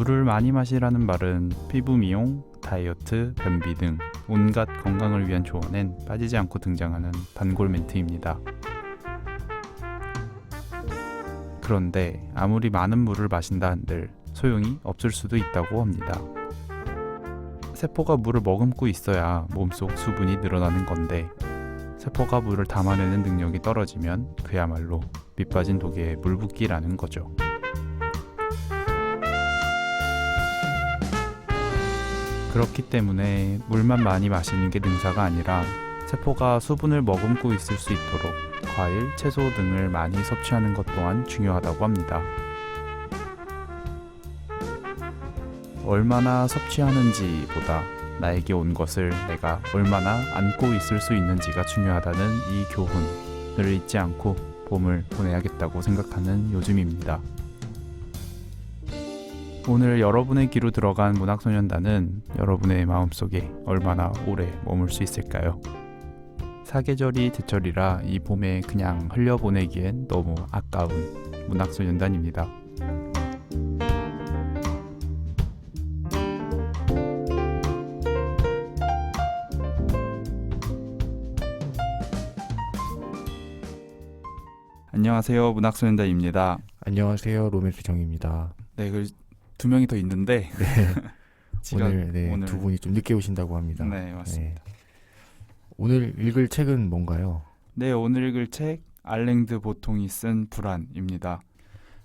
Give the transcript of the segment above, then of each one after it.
물을 많이 마시라는 말은 피부 미용, 다이어트, 변비 등 온갖 건강을 위한 조언엔 빠지지 않고 등장하는 단골 멘트입니다. 그런데 아무리 많은 물을 마신다 한들 소용이 없을 수도 있다고 합니다. 세포가 물을 머금고 있어야 몸속 수분이 늘어나는 건데 세포가 물을 담아내는 능력이 떨어지면 그야말로 밑빠진 독에 물 붓기라는 거죠. 그렇기 때문에 물만 많이 마시는 게 능사가 아니라 세포가 수분을 머금고 있을 수 있도록 과일, 채소 등을 많이 섭취하는 것 또한 중요하다고 합니다. 얼마나 섭취하는지보다 나에게 온 것을 내가 얼마나 안고 있을 수 있는지가 중요하다는 이 교훈을 잊지 않고 봄을 보내야겠다고 생각하는 요즘입니다. 오늘 여러분의 귀로 들어간 문학소년단은 여러분의 마음속에 얼마나 오래 머물 수 있을까요? 사계절이 제철이라 이 봄에 그냥 흘려보내기엔 너무 아까운 문학소년단입니다. 안녕하세요, 문학소년단입니다. 안녕하세요, 로맨스 정입니다. 네, 두 명이 더 있는데 오늘 두 분이 좀 늦게 오신다고 합니다. 네, 맞습니다. 네. 오늘 읽을 책은 뭔가요? 네, 오늘 읽을 책 알랭드 보통이 쓴 불안입니다.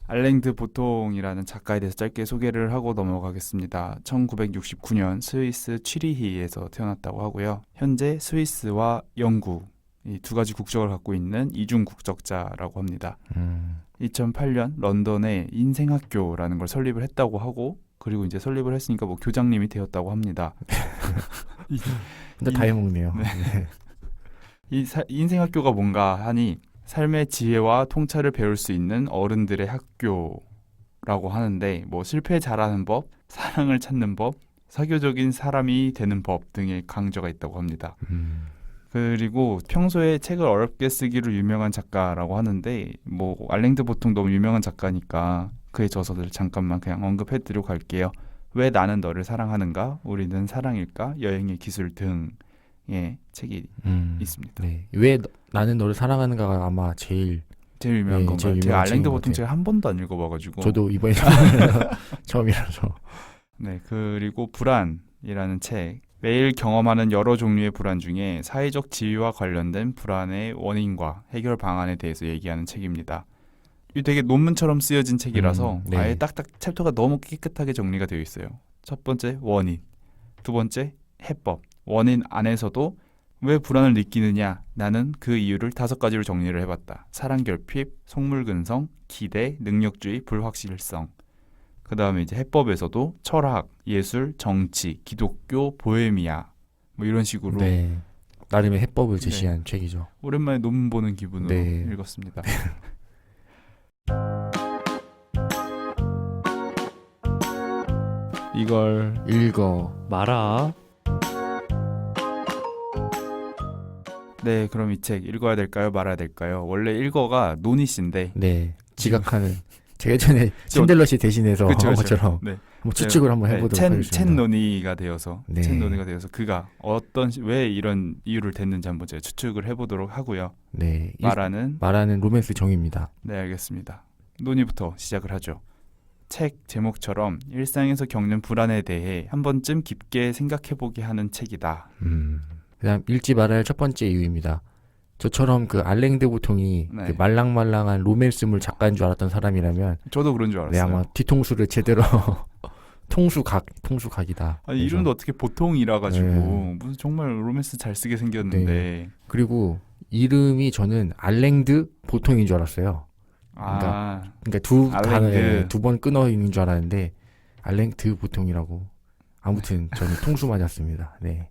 알랭드 보통이라는 작가에 대해서 짧게 소개를 하고 넘어가겠습니다. 1969년 스위스 취리히에서 태어났다고 하고요. 현재 스위스와 영국 이 두 가지 국적을 갖고 있는 이중 국적자라고 합니다. 2008년 런던에 인생학교라는 걸 설립을 했다고 하고, 그리고 이제 설립을 했으니까 뭐 교장님이 되었다고 합니다. 근데 다 해먹네요. 네. 이 인생학교가 뭔가 하니 삶의 지혜와 통찰을 배울 수 있는 어른들의 학교라고 하는데, 뭐 실패 잘하는 법, 사랑을 찾는 법, 사교적인 사람이 되는 법 등의 강조가 있다고 합니다. 그리고 평소에 책을 어렵게 쓰기로 유명한 작가라고 하는데, 뭐 알랭드 보통 너무 유명한 작가니까 그의 저서들 잠깐만 그냥 언급해드리고 갈게요. 왜 나는 너를 사랑하는가? 우리는 사랑일까? 여행의 기술 등의 책이 있습니다. 네. 왜 나는 너를 사랑하는가가 아마 제일 유명한 건가요? 제일 제가 유명한 알랭드 보통 책인 제가 한 번도 안 읽어봐가지고. 저도 이번에 처음이라서. 네, 그리고 불안이라는 책. 매일 경험하는 여러 종류의 불안 중에 사회적 지위와 관련된 불안의 원인과 해결 방안에 대해서 얘기하는 책입니다. 이 되게 논문처럼 쓰여진 책이라서 네. 아예 딱딱 챕터가 너무 깨끗하게 정리가 되어 있어요. 첫 번째 원인, 두 번째 해법. 원인 안에서도 왜 불안을 느끼느냐, 나는 그 이유를 5가지로 정리를 해봤다. 사랑결핍, 속물근성, 기대, 능력주의, 불확실성. 그 다음에 이제 해법에서도 철학, 예술, 정치, 기독교, 보헤미아 뭐 이런 식으로 네. 나름의 해법을 제시한 책이죠. 오랜만에 논문 보는 기분으로 네. 읽었습니다. 이걸 읽어 말아. 네, 그럼 이 책 읽어야 될까요? 말아야 될까요? 원래 읽어가 노니 씨인데 네. 지각하는 제가 예전에 챈들러 씨 대신해서 한 것처럼 네. 한번 추측을 한번 해보도록 하겠습니다. 첸 노니가 되어서 네. 첸 노니가 되어서 그가 왜 이런 이유를 댔는지 한번 제가 추측을 해보도록 하고요. 네. 말하는 로맨스 정입니다. 네, 알겠습니다. 논의부터 시작을 하죠. 책 제목처럼 일상에서 겪는 불안에 대해 한 번쯤 깊게 생각해보게 하는 책이다. 그다음 읽지 말아야 할 첫 번째 이유입니다. 저처럼 그 알랭드 보통이 네. 그 말랑말랑한 로맨스물 작가인 줄 알았던 사람이라면 저도 그런 줄 네, 알았어요. 아마 뒤통수를 제대로 통수각이다. 아니, 이름도 어떻게 보통이라 가지고 네. 무슨 정말 로맨스 잘 쓰게 생겼는데. 네. 그리고 이름이 저는 알랭드 보통인 줄 알았어요. 그러니까 두 단어에 두 번 끊어 있는 줄 알았는데 알랭드 보통이라고. 아무튼 저는 통수 맞았습니다. 네.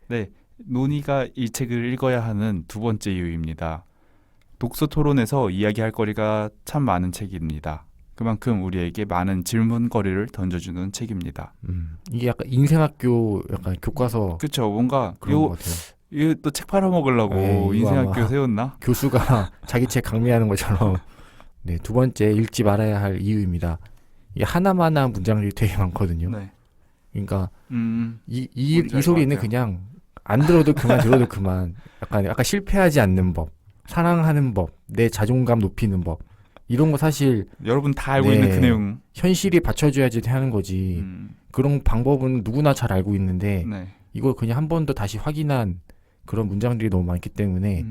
네, 논의가 이 책을 읽어야 하는 두 번째 이유입니다. 독서 토론에서 이야기할 거리가 참 많은 책입니다. 그만큼 우리에게 많은 질문거리를 던져주는 책입니다. 이게 약간 인생학교 약간 교과서 그렇죠. 뭔가 그런 것 같아요. 이거 또 책 팔아먹으려고 네, 인생학교 세웠나? 교수가 자기 책 강매하는 것처럼. 네, 두 번째 읽지 말아야 할 이유입니다. 이 하나마나 문장들이 되게 많거든요. 네. 그러니까 이 뭔지 알 소리는 것 같아요. 그냥 안 들어도 그만 들어도 그만. 약간 실패하지 않는 법, 사랑하는 법, 내 자존감 높이는 법 이런 거 사실 여러분 다 알고 네. 있는 그 내용. 현실이 받쳐줘야지 하는 거지. 그런 방법은 누구나 잘 알고 있는데 네. 이걸 그냥 한 번 더 다시 확인한 그런 문장들이 너무 많기 때문에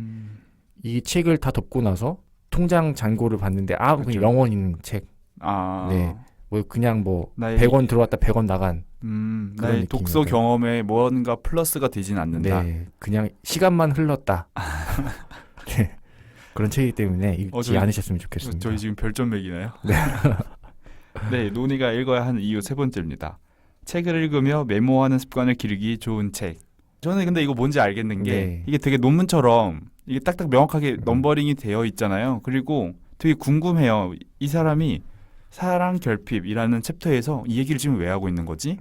이 책을 다 덮고 나서 통장 잔고를 봤는데 그렇죠. 그냥 영원인 책. 아. 네. 뭐 그냥 뭐 나의 100원 들어왔다 100원 나간 나의 독서 느낌이었어요. 경험에 뭔가 플러스가 되진 않는다. 네. 그냥 시간만 흘렀다. 네. 그런 책이기 때문에 읽지 않으셨으면 좋겠습니다. 저희 지금 별점 매기나요? 네. 네, 논의가 읽어야 하는 이유 세 번째입니다. 책을 읽으며 메모하는 습관을 기르기 좋은 책. 저는 근데 이거 뭔지 알겠는 게 네. 이게 되게 논문처럼 이게 딱딱 명확하게 넘버링이 되어 있잖아요. 그리고 되게 궁금해요. 이 사람이 사랑 결핍이라는 챕터에서 이 얘기를 지금 왜 하고 있는 거지?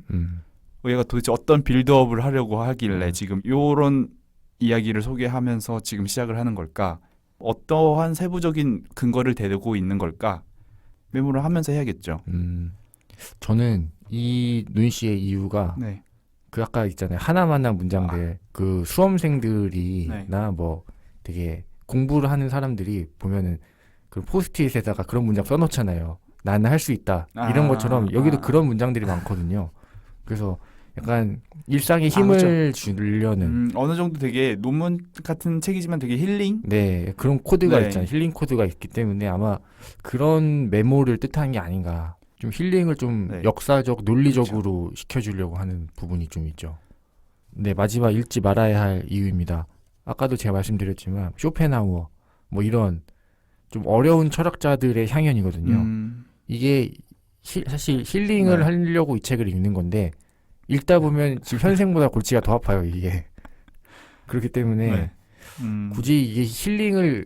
얘가 도대체 어떤 빌드업을 하려고 하길래 지금 요런 이야기를 소개하면서 지금 시작을 하는 걸까? 어떠한 세부적인 근거를 대고 있는 걸까? 메모를 하면서 해야겠죠. 저는 이 눈 씨의 이유가 네. 그 아까 있잖아요. 하나마나 문장들 그 수험생들이나 네. 뭐 되게 공부를 하는 사람들이 보면은 그 포스트잇에다가 그런 문장 써놓잖아요. 나는 할 수 있다. 이런 것처럼 여기도 그런 문장들이 많거든요. 그래서 약간 일상에 힘을 그렇죠. 주려는 어느 정도 되게 논문 같은 책이지만 되게 힐링? 네 그런 코드가 네. 있잖아요. 힐링 코드가 있기 때문에 아마 그런 메모를 뜻하는 게 아닌가. 좀 힐링을 좀 네. 역사적 논리적으로 시켜주려고 하는 부분이 좀 있죠. 네 마지막 읽지 말아야 할 이유입니다. 아까도 제가 말씀드렸지만 쇼펜하우어 뭐 이런 좀 어려운 철학자들의 향연이거든요. 이게 사실 힐링을 네. 하려고 이 책을 읽는 건데 읽다 보면 지금 현생보다 골치가 더 아파요 이게. 그렇기 때문에 네. 굳이 이게 힐링을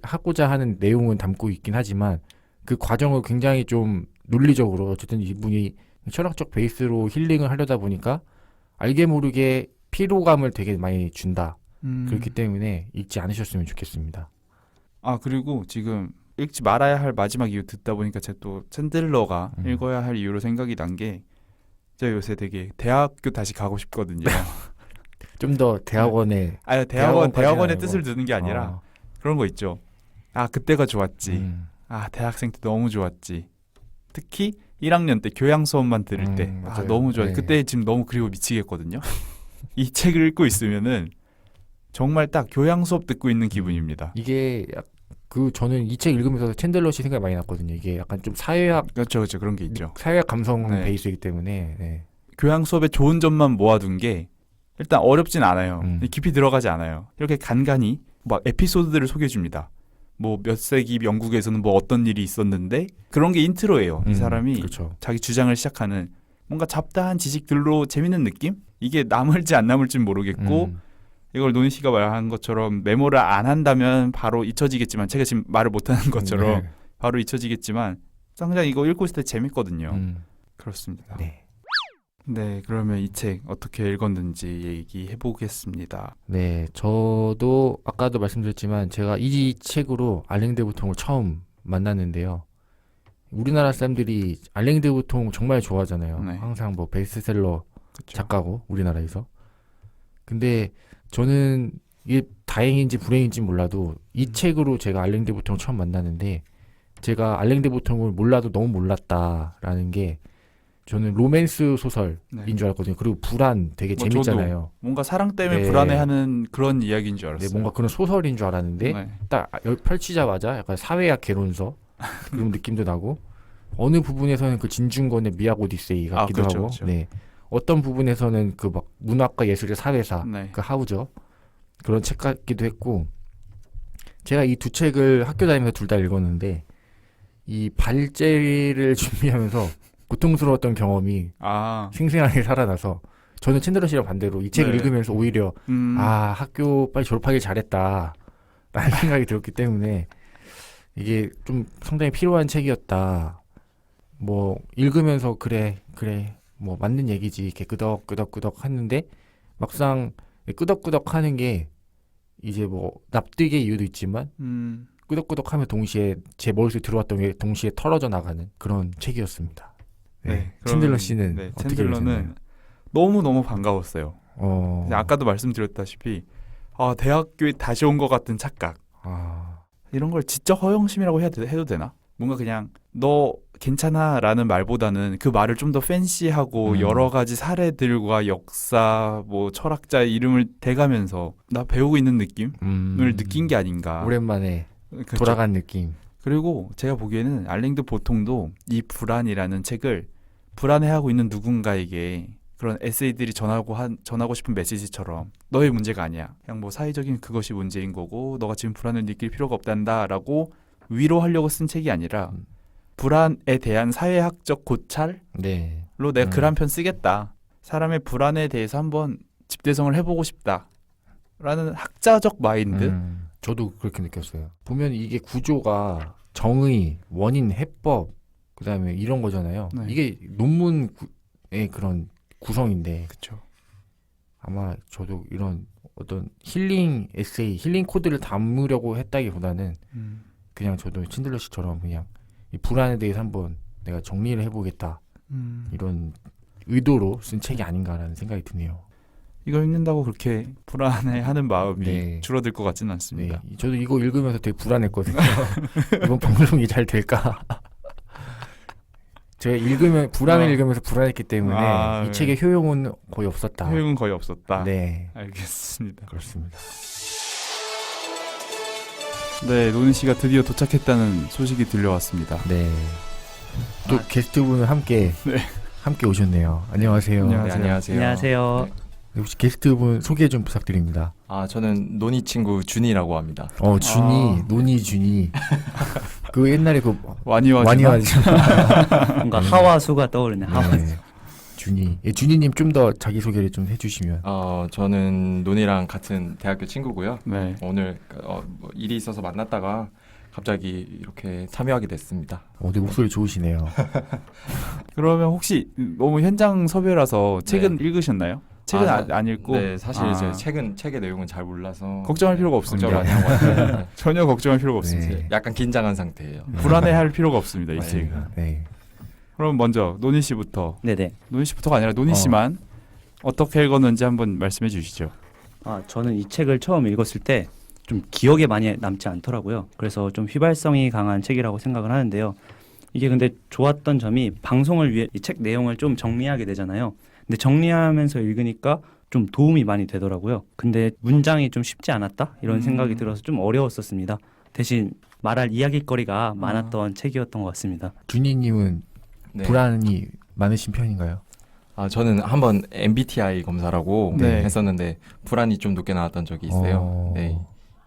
하고자 하는 내용은 담고 있긴 하지만 그 과정을 굉장히 좀 논리적으로 어쨌든 이분이 철학적 베이스로 힐링을 하려다 보니까 알게 모르게 피로감을 되게 많이 준다. 그렇기 때문에 읽지 않으셨으면 좋겠습니다. 그리고 지금 읽지 말아야 할 마지막 이유 듣다 보니까 제가 또 챈들러가 읽어야 할 이유로 생각이 난 게 제가 요새 되게 대학교 다시 가고 싶거든요. 좀 더 대학원에 대학원의 뜻을 듣는 게 아니라 그런 거 있죠. 그때가 좋았지. 대학생 때 너무 좋았지. 특히 1학년 때 교양 수업만 들을 때 너무 좋았지. 네. 그때 지금 너무 그리고 미치겠거든요. 이 책을 읽고 있으면은 정말 딱 교양 수업 듣고 있는 기분입니다. 이게 저는 이 책 읽으면서 챈들러 씨 생각이 많이 났거든요. 이게 약간 좀 사회학 그렇죠, 그런 게 있죠. 사회학 감성 네. 베이스이기 때문에 네. 교양 수업의 좋은 점만 모아둔 게 일단 어렵진 않아요. 깊이 들어가지 않아요. 이렇게 간간히 막 에피소드들을 소개해줍니다. 뭐 몇 세기 영국에서는 뭐 어떤 일이 있었는데 그런 게 인트로예요. 이 사람이 그렇죠. 자기 주장을 시작하는 뭔가 잡다한 지식들로 재밌는 느낌? 이게 남을지 안 남을지는 모르겠고 이걸 노니 씨가 말한 것처럼 메모를 안 한다면 바로 잊혀지겠지만 제가 지금 말을 못하는 것처럼 바로 잊혀지겠지만 상당히 이거 읽고 있을 때 재밌거든요. 그렇습니다. 네. 네, 그러면 이 책 어떻게 읽었는지 얘기해 보겠습니다. 네, 저도 아까도 말씀드렸지만 제가 이 책으로 알랭드 보통을 처음 만났는데요. 우리나라 사람들이 알랭드 보통 정말 좋아하잖아요. 네. 항상 뭐 베스트셀러 그쵸? 작가고 우리나라에서. 근데 저는 이게 다행인지 불행인지 몰라도 이 책으로 제가 알랭드 보통을 처음 만났는데 제가 알랭드 보통을 몰라도 너무 몰랐다라는 게 저는 로맨스 소설인 줄 알았거든요. 그리고 불안 되게 재밌잖아요. 뭔가 사랑 때문에 네. 불안해하는 그런 이야기인 줄 알았어요. 네, 뭔가 그런 소설인 줄 알았는데 딱 펼치자마자 약간 사회학 개론서 그런 느낌도 나고 어느 부분에서는 그 진중권의 미학 오디세이 같기도 하고 그렇죠. 네. 어떤 부분에서는 그 막 문학과 예술의 사회사 그 하우죠. 그런 책 같기도 했고 제가 이 두 책을 학교 다니면서 둘 다 읽었는데 이 발제를 준비하면서 고통스러웠던 경험이 생생하게 살아나서 저는 챈들러 씨랑 반대로 이 책을 읽으면서 오히려 학교 빨리 졸업하길 잘했다 라는 생각이 들었기 때문에 이게 좀 상당히 필요한 책이었다. 뭐 읽으면서 그래 뭐 맞는 얘기지 이렇게 끄덕끄덕 하는데 막상 끄덕끄덕 하는 게 이제 뭐 납득의 이유도 있지만 끄덕끄덕하면 동시에 제 머릿속에 들어왔던 게 동시에 털어져 나가는 그런 책이었습니다. 네. 챈들러 씨는 네, 어떻게 챈들러는 보셨나요? 너무너무 반가웠어요. 근데 아까도 말씀드렸다시피 대학교에 다시 온 것 같은 착각. 이런 걸 지적 허영심이라고 해도 되나? 뭔가 그냥 너 괜찮아 라는 말보다는 그 말을 좀 더 팬시하고 여러 가지 사례들과 역사 뭐 철학자의 이름을 대가면서 나 배우고 있는 느낌을 느낀 게 아닌가. 오랜만에 그렇죠. 돌아간 느낌. 그리고 제가 보기에는 알랭드 보통도 이 불안이라는 책을 불안해하고 있는 누군가에게 그런 에세이들이 전하고 싶은 메시지처럼 너의 문제가 아니야. 그냥 뭐 사회적인 그것이 문제인 거고 너가 지금 불안을 느낄 필요가 없단다라고 위로하려고 쓴 책이 아니라 불안에 대한 사회학적 고찰로 네. 내가 글 한 편 쓰겠다. 사람의 불안에 대해서 한번 집대성을 해보고 싶다라는 학자적 마인드. 저도 그렇게 느꼈어요. 보면 이게 구조가 정의, 원인, 해법, 그다음에 이런 거잖아요. 네. 이게 논문의 그런 구성인데 그렇죠. 아마 저도 이런 어떤 힐링 에세이, 힐링 코드를 담으려고 했다기보다는 그냥 저도 챈들러 씨처럼 그냥 이 불안에 대해서 한번 내가 정리를 해보겠다 이런 의도로 쓴 책이 아닌가라는 생각이 드네요. 이걸 읽는다고 그렇게 불안해하는 마음이 네. 줄어들 것 같지는 않습니다. 네, 저도 이거 읽으면서 되게 불안했거든요. 이번 방송이 잘 될까? 제가 불안을 읽으면서 불안했기 때문에 이 네. 책의 효용은 거의 없었다. 효용은 거의 없었다. 네, 알겠습니다. 그렇습니다. 네, 노는 씨가 드디어 도착했다는 소식이 들려왔습니다. 네, 또 게스트분은 함께 오셨네요. 안녕하세요. 안녕하세요. 네, 안녕하세요. 안녕하세요. 네, 혹시 게스트분 소개 좀 부탁드립니다. 저는 논이 친구 준이라고 합니다. 준이, 논이 준이. 그 옛날에 그 와니와 뭔가 하와수가 떠오르네. 하와수. 준이. 예, 준이님 좀 더 자기 소개를 좀 해주시면. 저는 논이랑 같은 대학교 친구고요. 네. 오늘 뭐 일이 있어서 만났다가 갑자기 이렇게 참여하게 됐습니다. 되게 목소리 좋으시네요. 그러면 혹시 너무 현장 섭외라서 책은 읽으셨나요? 책은 안 읽고? 네, 사실 이제 책의 내용은 잘 몰라서 걱정할 필요가 없습니다. 걱정 많이 하고 왔어요. 네. 전혀 걱정할 필요가 없습니다. 네. 약간 긴장한 상태예요. 불안해할 필요가 없습니다. 이 네. 책은. 네. 그럼 먼저 노니 씨부터. 네네. 노니 씨부터가 아니라 노니 씨만 어떻게 읽었는지 한번 말씀해 주시죠. 저는 이 책을 처음 읽었을 때 좀 기억에 많이 남지 않더라고요. 그래서 좀 휘발성이 강한 책이라고 생각을 하는데요. 이게 근데 좋았던 점이 방송을 위해 이 책 내용을 좀 정리하게 되잖아요. 근데 정리하면서 읽으니까 좀 도움이 많이 되더라고요. 근데 문장이 좀 쉽지 않았다? 이런 생각이 들어서 좀 어려웠었습니다. 대신 말할 이야기거리가 많았던 책이었던 것 같습니다. 준이님은 네. 불안이 많으신 편인가요? 저는 한번 MBTI 검사라고 네. 했었는데 불안이 좀 높게 나왔던 적이 있어요. 네.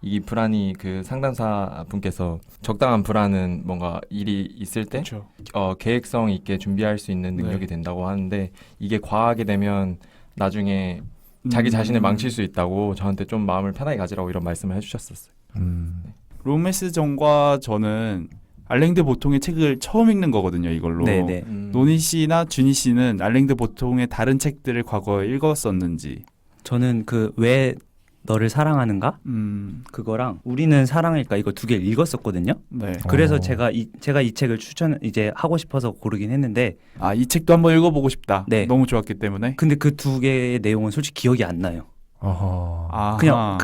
이 불안이 그 상담사 분께서 적당한 불안은 뭔가 일이 있을 때 그렇죠. 계획성 있게 준비할 수 있는 능력이 네. 된다고 하는데 이게 과하게 되면 나중에 자기 자신을 망칠 수 있다고 저한테 좀 마음을 편하게 가지라고 이런 말씀을 해주셨었어요. 로메스 정과 저는 알랭드 보통의 책을 처음 읽는 거거든요. 이걸로. 네네. 노니 씨나 준이 씨는 알랭드 보통의 다른 책들을 과거에 읽었었는지. 저는 그 왜 너를 사랑하는가? 그거랑 우리는 사랑일까? 이거 두 개를 읽었었거든요. 네. 그래서 제가 이 책을 이제 하고 싶어서 고르긴 했는데 이 책도 한번 읽어보고 싶다. 네. 너무 좋았기 때문에. 근데 그 두 개의 내용은 솔직히 기억이 안 나요. 아하. 그냥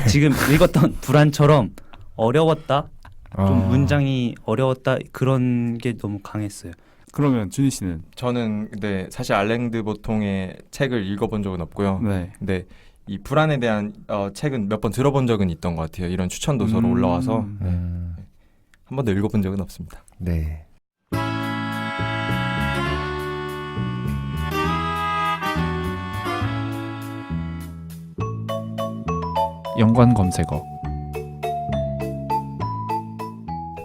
지금 읽었던 불안처럼 어려웠다. 좀 문장이 어려웠다. 그런 게 너무 강했어요. 그러면 준희 씨는? 저는 근데 사실 알랭드 보통의 책을 읽어본 적은 없고요. 네. 근데 이 불안에 대한 책은 몇 번 들어본 적은 있던 것 같아요. 이런 추천 도서로 올라와서 한 번도 읽어본 적은 없습니다. 네. 연관 검색어.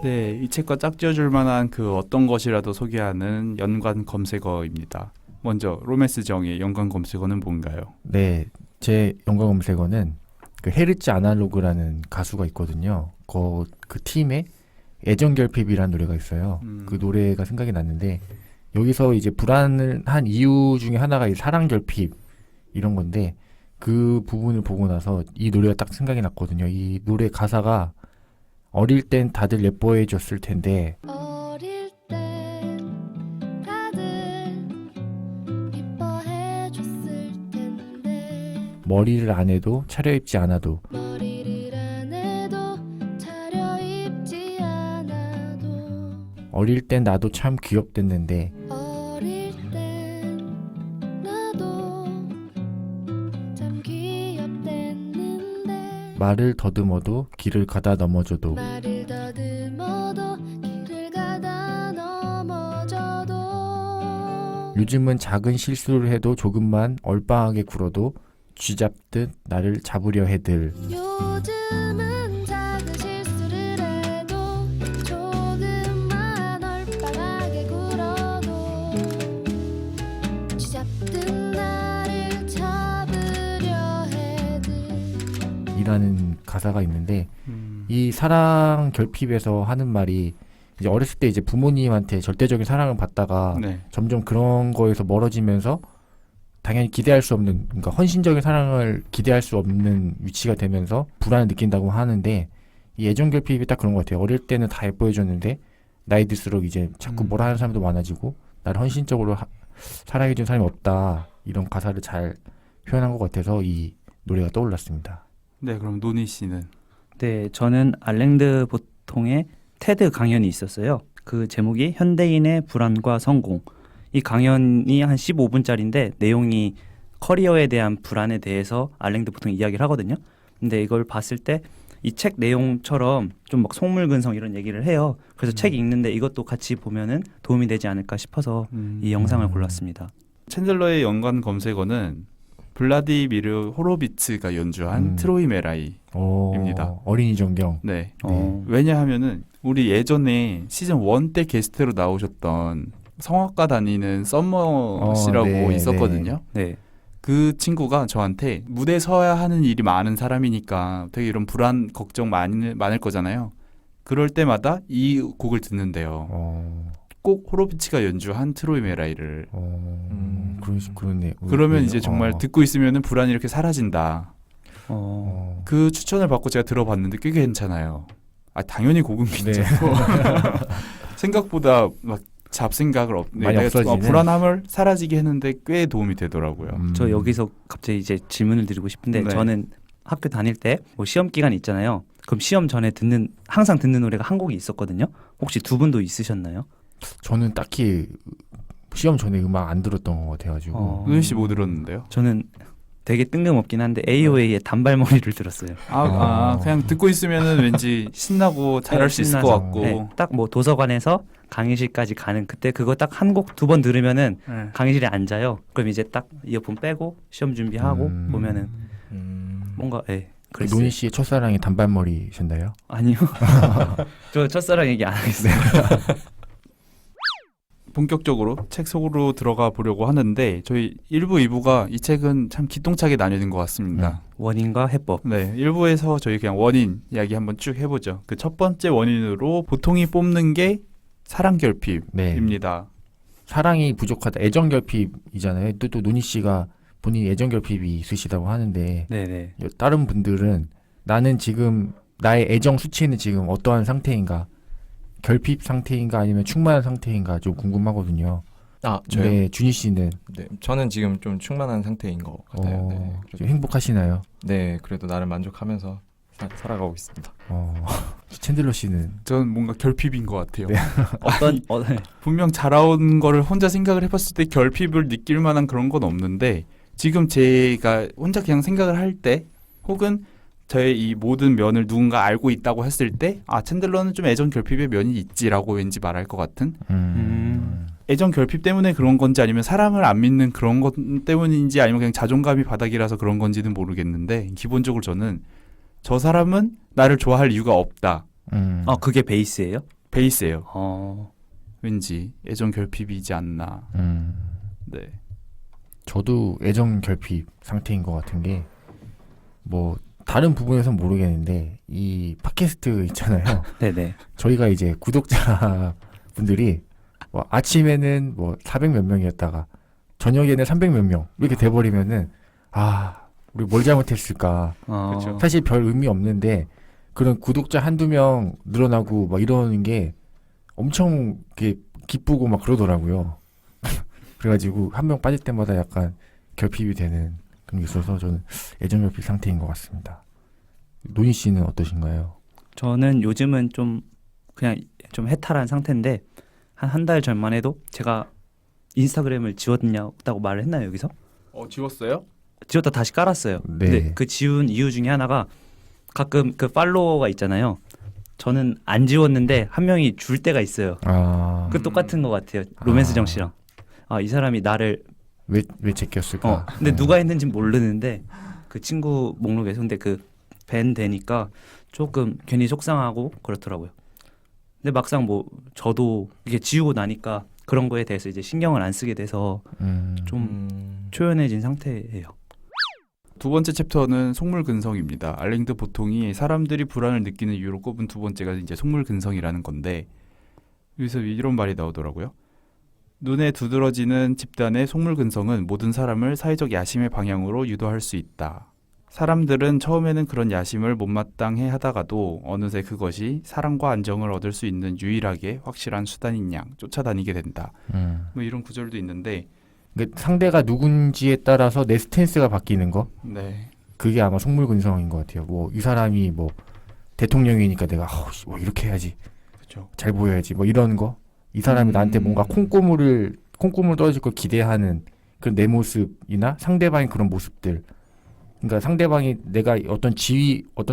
네, 이 책과 짝지어줄 만한 그 어떤 것이라도 소개하는 연관 검색어입니다. 먼저 로맨스 정의 연관 검색어는 뭔가요? 네, 제 연관 검색어는 그 헤르츠 아날로그라는 가수가 있거든요. 그 팀의 애정결핍이라는 노래가 있어요. 그 노래가 생각이 났는데 여기서 이제 불안을 한 이유 중에 하나가 이 사랑결핍 이런 건데 그 부분을 보고 나서 이 노래가 딱 생각이 났거든요. 이 노래 가사가 어릴 땐 다들 예뻐해 줬을 텐데 어릴 땐 다들 이뻐해 줬을 텐데 머리를 안 해도 차려입지 않아도 머리를 안 해도 차려입지 않아도 어릴 땐 나도 참 귀엽댔는데 어릴 땐 나도 참 귀엽댔는데 말을 더듬어도 길을 가다 넘어져도 말을 더듬어도 길을 가다 넘어져도 요즘은 작은 실수를 해도 조금만 얼빵하게 굴어도 쥐잡듯 나를 잡으려 해들 요즘은 작은 실수를 해도 조금만 얼빵하게 굴어도 쥐잡듯 나를 잡으려 해들 이라는 가사가 있는데 이 사랑 결핍에서 하는 말이 이제 어렸을 때 이제 부모님한테 절대적인 사랑을 받다가 네. 점점 그런 거에서 멀어지면서 당연히 기대할 수 없는, 그러니까 헌신적인 사랑을 기대할 수 없는 위치가 되면서 불안을 느낀다고 하는데 이 애정 결핍이 딱 그런 것 같아요. 어릴 때는 다 예뻐해줬는데 나이 들수록 이제 자꾸 뭐라 하는 사람도 많아지고 나를 헌신적으로 사랑해준 사람이 없다, 이런 가사를 잘 표현한 것 같아서 이 노래가 떠올랐습니다. 네, 그럼 노니 씨는? 네, 저는 알랭드 보통의 테드 강연이 있었어요. 그 제목이 현대인의 불안과 성공. 이 강연이 한 15분짜리인데 내용이 커리어에 대한 불안에 대해서 알랭드 보통 이야기를 하거든요. 근데 이걸 봤을 때 이 책 내용처럼 좀 막 속물근성 이런 얘기를 해요. 그래서 책 읽는데 이것도 같이 보면은 도움이 되지 않을까 싶어서 이 영상을 골랐습니다. 챈들러의 연관 검색어는 블라디미르 호로비츠가 연주한 트로이 메라이입니다. 어린이 전경. 네. 어. 왜냐하면은 우리 예전에 시즌 1 때 게스트로 나오셨던 성악과 다니는 썸머 씨라고 네, 있었거든요. 네. 그 친구가 저한테 무대에 서야 하는 일이 많은 사람이니까 되게 이런 불안, 걱정 많을 거잖아요. 그럴 때마다 이 곡을 듣는데요. 꼭 호로비치가 연주한 트로이 메라이를. 그러네. 그러면 이제 정말 듣고 있으면 불안이 이렇게 사라진다. 그 추천을 받고 제가 들어봤는데 꽤 괜찮아요. 당연히 곡은 괜찮고 생각보다 막 잡생각을 많이 없어지는? 불안함을 사라지게 했는데 꽤 도움이 되더라고요. 저 여기서 갑자기 이제 질문을 드리고 싶은데 네. 저는 학교 다닐 때 뭐 시험 기간 있잖아요. 그럼 시험 전에 항상 듣는 노래가 한 곡이 있었거든요. 혹시 두 분도 있으셨나요? 저는 딱히 시험 전에 음악 안 들었던 것 같아가지고. 은희 씨 뭐 들었는데요? 저는 되게 뜬금없긴 한데 AOA의 단발머리를 들었어요. 그냥 듣고 있으면은 왠지 신나고 잘할 수 있을 것 신나서. 같고. 네, 딱 뭐 도서관에서 강의실까지 가는 그때 그거 딱 한 곡 두 번 들으면은 강의실에 앉아요. 그럼 이제 딱 이어폰 빼고 시험 준비하고 보면은 뭔가 그랬어요. 노니 씨의 첫사랑이 단발머리셨나요? 아니요. 저 첫사랑 얘기 안 하겠어요. 본격적으로 책 속으로 들어가 보려고 하는데 저희 1부, 2부가 이 책은 참 기똥차게 나뉘는 것 같습니다. 원인과 해법. 네, 1부에서 저희 그냥 원인 이야기 한번 쭉 해보죠. 그 첫 번째 원인으로 보통이 뽑는 게 사랑 결핍입니다. 사랑이 부족하다. 애정 결핍이잖아요. 또 노니 씨가 본인 애정 결핍이 있으시다고 하는데 네네. 다른 분들은 나는 지금 나의 애정 수치는 지금 어떠한 상태인가? 결핍 상태인가 아니면 충만한 상태인가 좀 궁금하거든요. 저요? 네, 준희 씨는 네, 저는 지금 좀 충만한 상태인 것 같아요. 네, 좀 행복하시나요? 네, 그래도 나름 만족하면서 살아가고 있습니다. 챈들러 씨는 저는 뭔가 결핍인 것 같아요. 네. 분명 자라온 거를 혼자 생각을 해봤을 때 결핍을 느낄 만한 그런 건 없는데 지금 제가 혼자 그냥 생각을 할 때 혹은 저의 이 모든 면을 누군가 알고 있다고 했을 때 챈들러는 좀 애정 결핍의 면이 있지라고 왠지 말할 것 같은 애정 결핍 때문에 그런 건지 아니면 사람을 안 믿는 그런 것 때문인지 아니면 그냥 자존감이 바닥이라서 그런 건지는 모르겠는데 기본적으로 저는 저 사람은 나를 좋아할 이유가 없다. 그게 베이스예요? 베이스예요. 왠지 애정 결핍이지 않나. 네. 저도 애정 결핍 상태인 것 같은 게 뭐 다른 부분에서는 모르겠는데 이 팟캐스트 있잖아요. 네네. 저희가 이제 구독자 분들이 뭐 아침에는 뭐 400 몇 명이었다가 저녁에는 300 몇 명 이렇게 돼버리면은 우리 뭘 잘못했을까. 그렇죠. 사실 별 의미 없는데 그런 구독자 한두 명 늘어나고 막 이러는 게 엄청 이렇게 기쁘고 막 그러더라고요. 그래가지고 한 명 빠질 때마다 약간 결핍이 되는 그런 게 있어서 저는 애정결핍 상태인 것 같습니다. 노인 씨는 어떠신가요? 저는 요즘은 좀 그냥 좀 해탈한 상태인데 한 달 전만 해도 제가 인스타그램을 지웠냐고 말을 했나요 여기서? 지웠어요? 지웠다 다시 깔았어요. 네. 근데 그 지운 이유 중에 하나가 가끔 그 팔로워가 있잖아요. 저는 안 지웠는데 한 명이 줄 때가 있어요. 아, 그 똑같은 것 같아요. 로맨스 정 씨랑. 아, 이 사람이 나를 왜 제꼈을까? 근데 누가 했는지 모르는데 그 친구 목록에서 근데 그 밴 되니까 조금 괜히 속상하고 그렇더라고요. 근데 막상 뭐 저도 이게 지우고 나니까 그런 거에 대해서 이제 신경을 안 쓰게 돼서 좀 초연해진 상태예요. 두 번째 챕터는 속물근성입니다. 알랭드 보통이 사람들이 불안을 느끼는 이유로 꼽은 두 번째가 이제 속물근성이라는 건데 여기서 이런 말이 나오더라고요. 눈에 두드러지는 집단의 속물근성은 모든 사람을 사회적 야심의 방향으로 유도할 수 있다. 사람들은 처음에는 그런 야심을 못마땅해 하다가도 어느새 그것이 사랑과 안정을 얻을 수 있는 유일하게 확실한 수단인 양 쫓아다니게 된다. 뭐 이런 구절도 있는데 그러니까 상대가 누군지에 따라서 내 스탠스가 바뀌는 거? 네. 그게 아마 속물근성인 것 같아요. 뭐 이 사람이 뭐 대통령이니까 내가 뭐 이렇게 해야지, 그렇죠. 잘 보여야지, 뭐 이런 거. 이 사람이 나한테 뭔가 콩고물 떨어질 걸 기대하는 그런 내 모습이나 상대방의 그런 모습들. 그러니까 상대방이 내가 어떤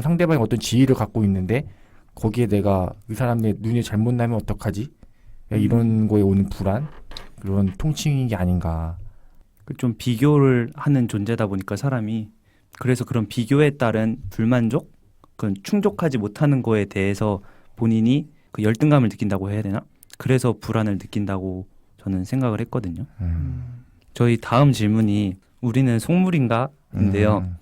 상대방이 어떤 지위를 갖고 있는데 거기에 내가 이 사람의 눈이 잘못 나면 어떡하지? 이런 거에 오는 불안, 그런 통칭인 게 아닌가. 그 좀 비교를 하는 존재다 보니까 사람이 그래서 그런 비교에 따른 불만족, 그런 충족하지 못하는 거에 대해서 본인이 그 열등감을 느낀다고 해야 되나? 그래서 불안을 느낀다고 저는 생각을 했거든요. 저희 다음 질문이 우리는 속물인가?인데요.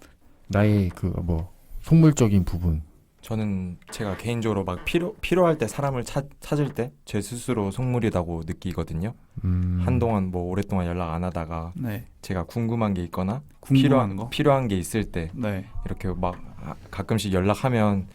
나의 그 뭐 속물적인 부분. 저는 제가 개인적으로 막 필요할 때 사람을 찾을 때 제 스스로 속물이라고 느끼거든요. 한동안 뭐 오랫동안 연락 안 하다가 네. 제가 궁금한 게 있거나 궁금한 거? 필요한 게 있을 때 네. 이렇게 막 가끔씩 연락하는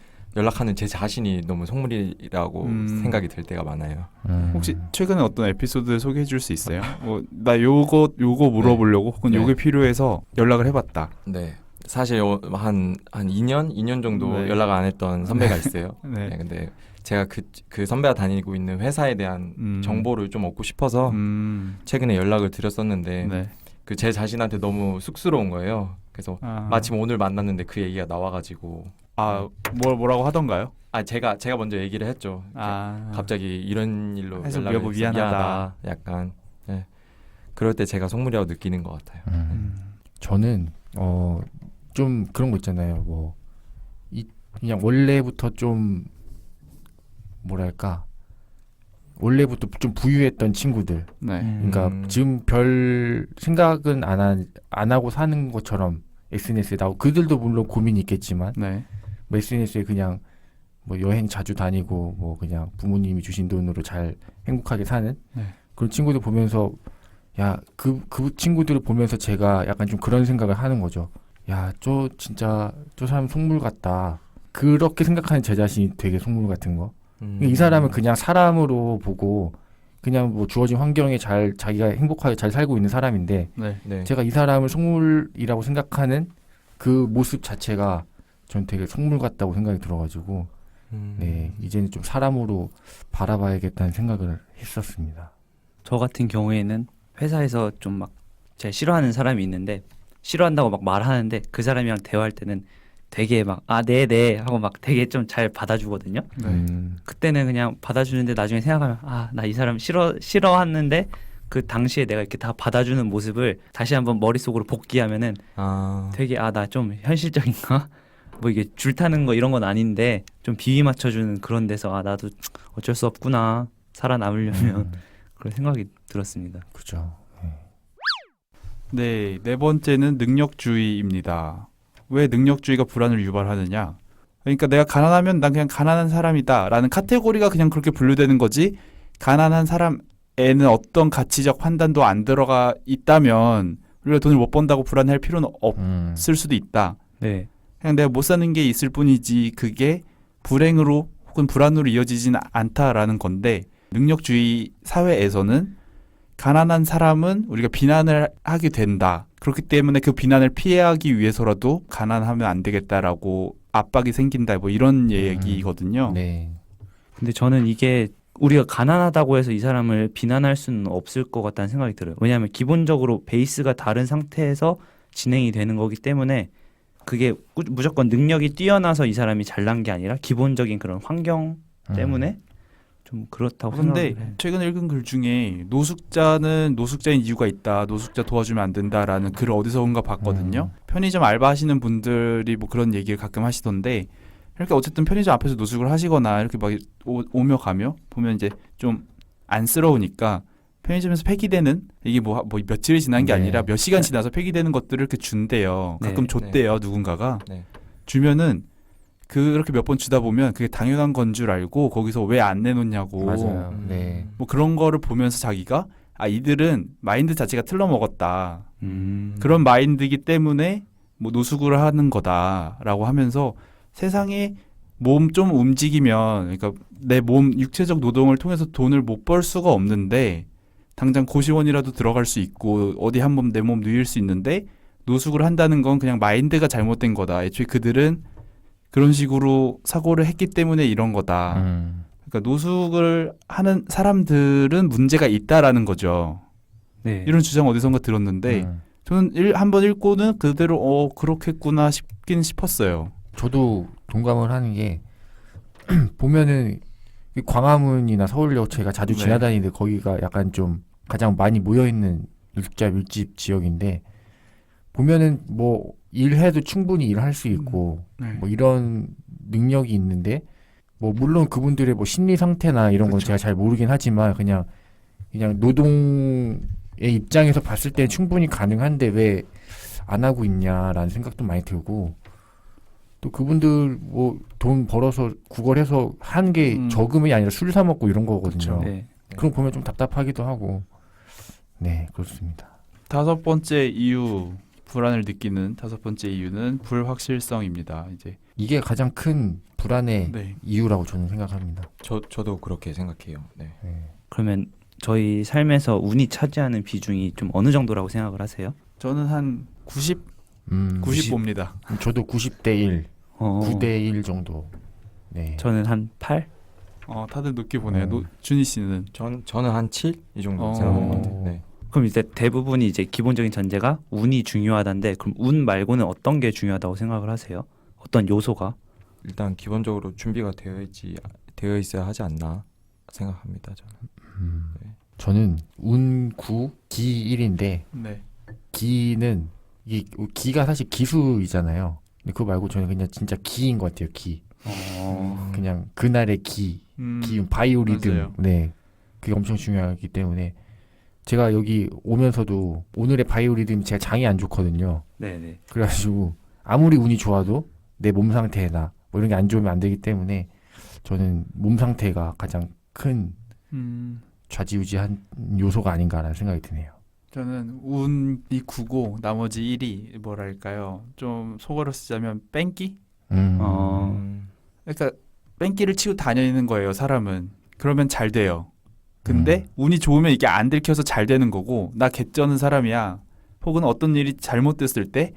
제 자신이 너무 속물이라고 생각이 들 때가 많아요. 혹시 최근에 어떤 에피소드 소개해 줄 수 있어요? 나 요거 물어보려고 혹은 네. 요게 필요해서 연락을 해봤다. 네. 사실 한 2년 정도 네. 연락을 안 했던 선배가 있어요. 네. 네, 근데 제가 그 선배가 다니고 있는 회사에 대한 정보를 좀 얻고 싶어서 최근에 연락을 드렸었는데 네. 그 제 자신한테 너무 쑥스러운 거예요. 그래서 마침 오늘 만났는데 그 얘기가 나와가지고 뭐라고 하던가요? 제가 먼저 얘기를 했죠. 갑자기 이런 일로 해서 연락을 여보 해서 미안하다. 약간 그럴 때 제가 속물이라고 느끼는 것 같아요. 저는 좀 그런 거 있잖아요. 뭐 그냥 원래부터 좀 뭐랄까, 원래부터 좀 부유했던 친구들. 네. 그러니까 지금 별 생각은 안 하고 사는 것처럼 SNS에 나오고, 그들도 물론 고민이 있겠지만 네. 뭐 SNS에 그냥 뭐 여행 자주 다니고 뭐 그냥 부모님이 주신 돈으로 잘 행복하게 사는 그런 친구들 보면서 그 친구들을 보면서 제가 약간 좀 그런 생각을 하는 거죠. 진짜 저 사람 속물 같다. 그렇게 생각하는 제 자신이 되게 속물 같은 거. 이 사람은 그냥 사람으로 보고 그냥 뭐 주어진 환경에 자기가 행복하게 잘 살고 있는 사람인데 네. 제가 이 사람을 속물이라고 생각하는 그 모습 자체가 전 되게 속물 같다고 생각이 들어가지고 이제는 좀 사람으로 바라봐야겠다는 생각을 했었습니다. 저 같은 경우에는 회사에서 좀 막 제가 싫어하는 사람이 있는데 싫어한다고 막 말하는데 그 사람이랑 대화할 때는 되게 막 네네 하고 막 되게 좀 잘 받아주거든요. 그때는 그냥 받아주는데 나중에 생각하면 나 이 사람 싫어하는데 그 당시에 내가 이렇게 다 받아주는 모습을 다시 한번 머릿속으로 복귀하면은 되게 나 좀 현실적인가? 뭐 이게 줄타는 거 이런 건 아닌데 좀 비위 맞춰주는 그런 데서 나도 어쩔 수 없구나 살아남으려면 그런 생각이 들었습니다. 그죠. 네, 네 번째는 능력주의입니다. 왜 능력주의가 불안을 유발하느냐? 그러니까 내가 가난하면 난 그냥 가난한 사람이다라는 카테고리가 그냥 그렇게 분류되는 거지. 가난한 사람에는 어떤 가치적 판단도 안 들어가 있다면 우리가 돈을 못 번다고 불안해할 필요는 없을 수도 있다. 네. 그냥 내가 못 사는 게 있을 뿐이지 그게 불행으로 혹은 불안으로 이어지지는 않다라는 건데 능력주의 사회에서는 가난한 사람은 우리가 비난을 하게 된다. 그렇기 때문에 그 비난을 피하기 위해서라도 가난하면 안 되겠다라고 압박이 생긴다. 뭐 이런 얘기거든요. 네. 근데 저는 이게 우리가 가난하다고 해서 이 사람을 비난할 수는 없을 것 같다는 생각이 들어요. 왜냐하면 기본적으로 베이스가 다른 상태에서 진행이 되는 거기 때문에 그게 무조건 능력이 뛰어나서 이 사람이 잘난 게 아니라 기본적인 그런 환경 때문에 좀 그렇다고 그런데 생각을 해요. 최근에 읽은 글 중에 노숙자는 노숙자인 이유가 있다. 노숙자 도와주면 안 된다라는 글을 어디서인가 봤거든요. 편의점 알바하시는 분들이 뭐 그런 얘기를 가끔 하시던데 그러니까 어쨌든 편의점 앞에서 노숙을 하시거나 이렇게 막 오며 가며 보면 이제 좀 안쓰러우니까 편의점에서 폐기되는 이게 뭐 며칠이 지난 게 네. 아니라 몇 시간 지나서 폐기되는 것들을 이렇게 준대요. 네. 가끔 줬대요. 누군가가. 네. 주면은 그렇게 몇 번 주다 보면 그게 당연한 건 줄 알고 거기서 왜 안 내놓냐고 맞아요. 네. 뭐 그런 거를 보면서 자기가 이들은 마인드 자체가 틀려먹었다. 그런 마인드이기 때문에 뭐 노숙을 하는 거다라고 하면서 세상에 몸 좀 움직이면 그러니까 내 몸 육체적 노동을 통해서 돈을 못 벌 수가 없는데 당장 고시원이라도 들어갈 수 있고 어디 한번 내 몸 누일 수 있는데 노숙을 한다는 건 그냥 마인드가 잘못된 거다. 애초에 그들은 그런 식으로 사고를 했기 때문에 이런 거다. 그러니까 노숙을 하는 사람들은 문제가 있다라는 거죠. 네. 이런 주장 어디선가 들었는데 저는 한번 읽고는 그대로 그렇겠구나 싶긴 싶었어요. 저도 동감을 하는 게 보면은 이 광화문이나 서울역 제가 자주 네. 지나다니는데 거기가 약간 좀 가장 많이 모여 있는 노숙자 밀집 지역인데 보면은 뭐 일해도 충분히 일할 수 있고 네. 뭐 이런 능력이 있는데 뭐 물론 그분들의 뭐 심리 상태나 이런 건 그쵸. 제가 잘 모르긴 하지만 그냥 노동의 입장에서 봤을 때 충분히 가능한데 왜 안 하고 있냐라는 생각도 많이 들고 또 그분들 뭐 돈 벌어서 구걸해서 한 게 저금이 아니라 술 사 먹고 이런 거거든요. 네. 그런 거 보면 좀 답답하기도 하고 네 그렇습니다. 5번째 이유 불안을 느끼는 5번째 이유는 불확실성입니다. 이제 이게 가장 큰 불안의 네. 이유라고 저는 생각합니다. 저도 그렇게 생각해요. 네. 그러면 저희 삶에서 운이 차지하는 비중이 좀 어느 정도라고 생각을 하세요? 저는 한 90 봅니다. 저도 90대 1, 어, 9대 1 정도. 네. 저는 한 8? 다들 높게 보네요. 준희 씨는 저는 한 7? 이 정도 어. 생각하는 것 같아요. 네. 그럼 이제 대부분이 이제 기본적인 전제가 운이 중요하다는데 그럼 운 말고는 어떤 게 중요하다고 생각을 하세요? 어떤 요소가? 일단 기본적으로 준비가 되어 있어야 하지 않나 생각합니다. 저는. 저는 운 9, 기 1인데 네. 기는 기가 사실 기수이잖아요. 근데 그거 말고 저는 그냥 진짜 기인 것 같아요. 기. 그냥 그날의 기운, 바이오리듬. 맞아요. 네. 그게 엄청 중요하기 때문에 제가 여기 오면서도 오늘의 바이오리듬 제가 장이 안 좋거든요. 네네. 그래가지고 아무리 운이 좋아도 내 몸 상태나 뭐 이런 게 안 좋으면 안 되기 때문에 저는 몸 상태가 가장 큰 좌지우지한 요소가 아닌가라는 생각이 드네요. 저는 운이 9고 나머지 1이 뭐랄까요? 좀 속어로 쓰자면 뺑기? 그러니까 뺑기를 치고 다니는 거예요, 사람은. 그러면 잘 돼요. 근데 운이 좋으면 이게 안 들켜서 잘 되는 거고 나 개쩌는 사람이야. 혹은 어떤 일이 잘못됐을 때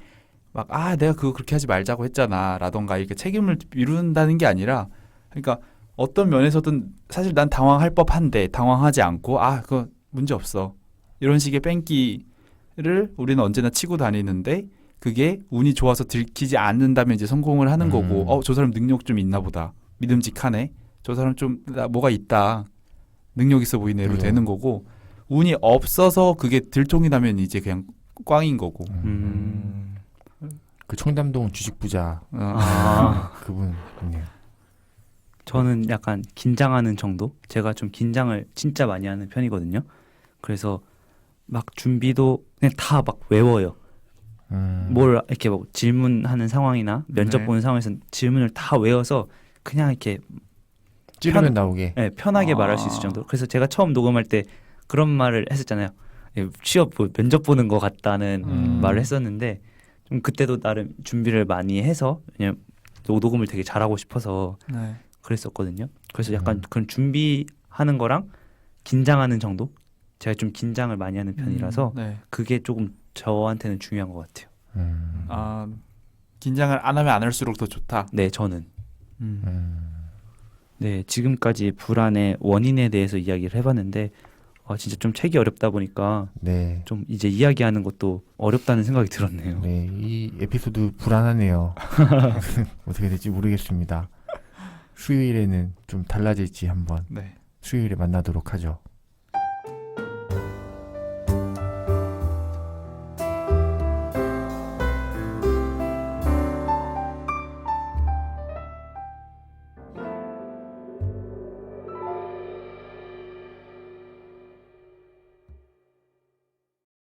막 내가 그거 그렇게 하지 말자고 했잖아 라던가 이렇게 책임을 미룬다는 게 아니라 그러니까 어떤 면에서든 사실 난 당황할 법한데 당황하지 않고 그거 문제 없어. 이런 식의 뺑기를 우리는 언제나 치고 다니는데 그게 운이 좋아서 들키지 않는다면 이제 성공을 하는 거고 저 사람 능력 좀 있나 보다. 믿음직하네. 저 사람 좀 뭐가 있다. 능력 있어 보이네로 되는 거고 운이 없어서 그게 들통이 나면 이제 그냥 꽝인 거고. 그 청담동 주식 부자 그분 있네요. 저는 약간 긴장하는 정도? 제가 좀 긴장을 진짜 많이 하는 편이거든요. 그래서 막 준비도 그냥 다 막 외워요. 뭘 이렇게 뭐 질문하는 상황이나 면접 네. 보는 상황에서 질문을 다 외워서 그냥 이렇게 찌르면 나오게. 네, 편하게 말할 수 있을 정도. 그래서 제가 처음 녹음할 때 그런 말을 했었잖아요. 취업 면접 보는 것 같다는 말을 했었는데 좀 그때도 나름 준비를 많이 해서 그냥 녹음을 되게 잘하고 싶어서 네. 그랬었거든요. 그래서 약간 그런 준비하는 거랑 긴장하는 정도? 제가 좀 긴장을 많이 하는 편이라서 네. 그게 조금 저한테는 중요한 것 같아요. 아, 긴장을 안 하면 안 할수록 더 좋다. 네, 저는. 음. 네, 지금까지 불안의 원인에 대해서 이야기를 해봤는데 진짜 좀 책이 어렵다 보니까 네. 좀 이제 이야기하는 것도 어렵다는 생각이 들었네요. 네, 이 에피소드 불안하네요. 어떻게 될지 모르겠습니다. 수요일에는 좀 달라질지 한번 네. 수요일에 만나도록 하죠.